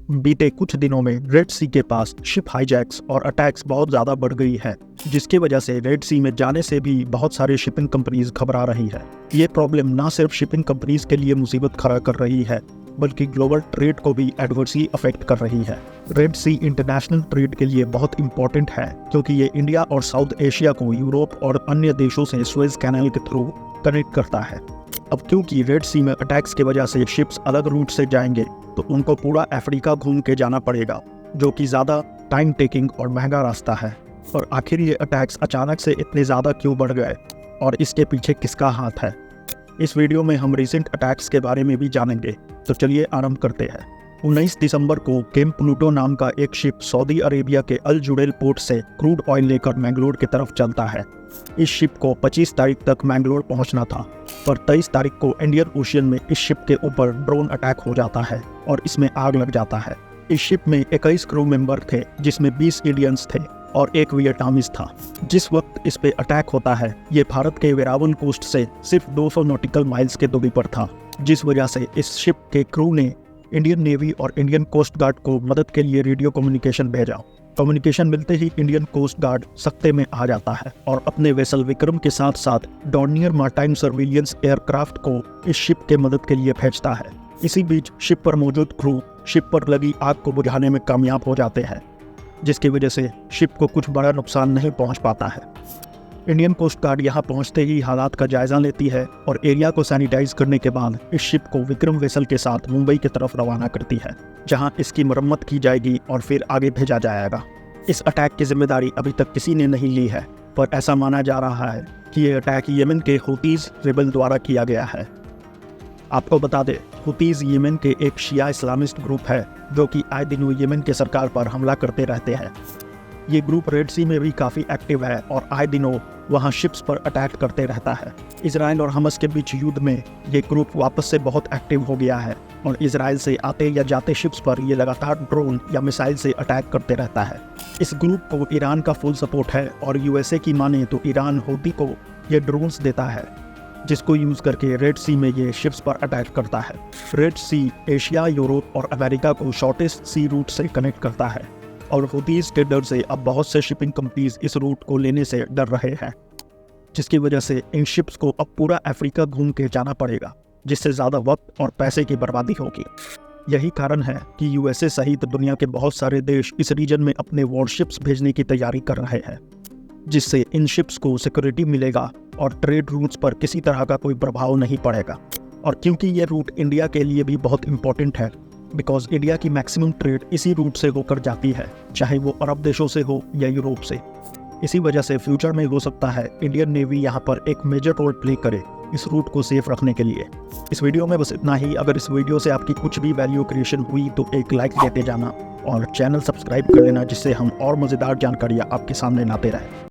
बीते कुछ दिनों में रेड सी के पास शिप हाईजैक्स और अटैक्स बहुत ज़्यादा बढ़ गई है, जिसकी वजह से रेड सी में जाने से भी बहुत सारे शिपिंग कंपनीज घबरा रही है। ये प्रॉब्लम ना सिर्फ शिपिंग कंपनीज के लिए मुसीबत खड़ा कर रही है, बल्कि ग्लोबल ट्रेड को भी एडवर्सली अफेक्ट कर रही है। रेड सी इंटरनेशनल ट्रेड के लिए बहुत इंपॉर्टेंट है, क्योंकि ये इंडिया और साउथ एशिया को यूरोप और अन्य देशों से सुएज कैनाल के थ्रू कनेक्ट करता है। अब क्योंकि रेड सी में अटैक्स की वजह से शिप्स अलग रूट से जाएंगे, तो उनको पूरा अफ्रीका घूम के जाना पड़ेगा, जो कि ज़्यादा टाइम टेकिंग और महंगा रास्ता है। और आखिर ये अटैक्स अचानक से इतने ज़्यादा क्यों बढ़ गए और इसके पीछे किसका हाथ है, इस वीडियो में हम रिसेंट अटैक्स के बारे में भी जानेंगे। तो चलिए आरंभ करते हैं। 19 दिसंबर को केम प्लूटो नाम का एक शिप सऊदी अरेबिया के अल जुड़ैल पोर्ट से क्रूड ऑयल लेकर मैंगलोर की तरफ चलता है। इस शिप को 25 तारीख तक मैंगलोर पहुंचना था, पर 23 तारीख को इंडियन ओशियन में इस शिप के ऊपर ड्रोन अटैक हो जाता है और इसमें आग लग जाता है। इस शिप में 21 क्रू मेंबर थे, जिसमें 20 इंडियंस थे और एक वियतनामीज था। जिस वक्त इस पे अटैक होता है, ये भारत के वेरावल कोस्ट से सिर्फ 200 नॉटिकल माइल्स के दूरी पर था, जिस वजह से इस शिप के क्रू ने इंडियन नेवी और इंडियन कोस्ट गार्ड को मदद के लिए रेडियो कम्युनिकेशन भेजा। कम्युनिकेशन मिलते ही इंडियन कोस्ट गार्ड सख्ते में आ जाता है और अपने वेसल विक्रम के साथ साथ डॉर्नियर मार्टाइन सर्विलियंस एयरक्राफ्ट को इस शिप के मदद के लिए भेजता है। इसी बीच शिप पर मौजूद क्रू शिप पर लगी आग को बुझाने में कामयाब हो जाते हैं, जिसकी वजह से शिप को कुछ बड़ा नुकसान नहीं पहुंच पाता है। इंडियन कोस्ट गार्ड यहाँ पहुंचते ही हालात का जायजा लेती है और एरिया को सैनिटाइज करने के बाद इस शिप को विक्रम वेसल के साथ मुंबई की तरफ रवाना करती है, जहां इसकी मरम्मत की जाएगी और फिर आगे भेजा जाएगा। इस अटैक की जिम्मेदारी अभी तक किसी ने नहीं ली है, पर ऐसा माना जा रहा है कि ये अटैक यमन के हुतीज रेबल द्वारा किया गया है। आपको बता दें, हुतीज यमन के एक शिया इस्लामिस्ट ग्रुप है, जो कि आए दिनों यमन के सरकार पर हमला करते रहते हैं। ये ग्रुप रेड सी में भी काफ़ी एक्टिव है और आए दिनों वहाँ शिप्स पर अटैक करते रहता है। इजराइल और हमस के बीच युद्ध में ये ग्रुप वापस से बहुत एक्टिव हो गया है और इजराइल से आते या जाते शिप्स पर ये लगातार ड्रोन या मिसाइल से अटैक करते रहता है। इस ग्रुप को ईरान का फुल सपोर्ट है और यूएसए की माने तो ईरान हूती को ये ड्रोन्स देता है, जिसको यूज़ करके रेड सी में ये शिप्स पर अटैक करता है। रेड सी एशिया, यूरोप और अमेरिका को शॉर्टेस्ट सी रूट से कनेक्ट करता है और हुतीज के डर से अब बहुत से शिपिंग कंपनीज इस रूट को लेने से डर रहे हैं, जिसकी वजह से इन शिप्स को अब पूरा अफ्रीका घूम के जाना पड़ेगा, जिससे ज़्यादा वक्त और पैसे की बर्बादी होगी। यही कारण है कि यूएसए सहित दुनिया के बहुत सारे देश इस रीजन में अपने वॉरशिप्स भेजने की तैयारी कर रहे हैं, जिससे इन शिप्स को सिक्योरिटी मिलेगा और ट्रेड रूट्स पर किसी तरह का कोई प्रभाव नहीं पड़ेगा। और क्योंकि ये रूट इंडिया के लिए भी बहुत इंपॉर्टेंट है, बिकॉज इंडिया की मैक्सिमम ट्रेड इसी रूट से होकर जाती है, चाहे वो अरब देशों से हो या यूरोप से। इसी वजह से फ्यूचर में हो सकता है इंडियन नेवी यहाँ पर एक मेजर रोल प्ले करे इस रूट को सेफ रखने के लिए। इस वीडियो में बस इतना ही। अगर इस वीडियो से आपकी कुछ भी वैल्यू क्रिएशन हुई तो एक लाइक देते जाना और चैनल सब्सक्राइब कर लेना, जिससे हम और मज़ेदार जानकारियाँ आपके सामने लाते रहें।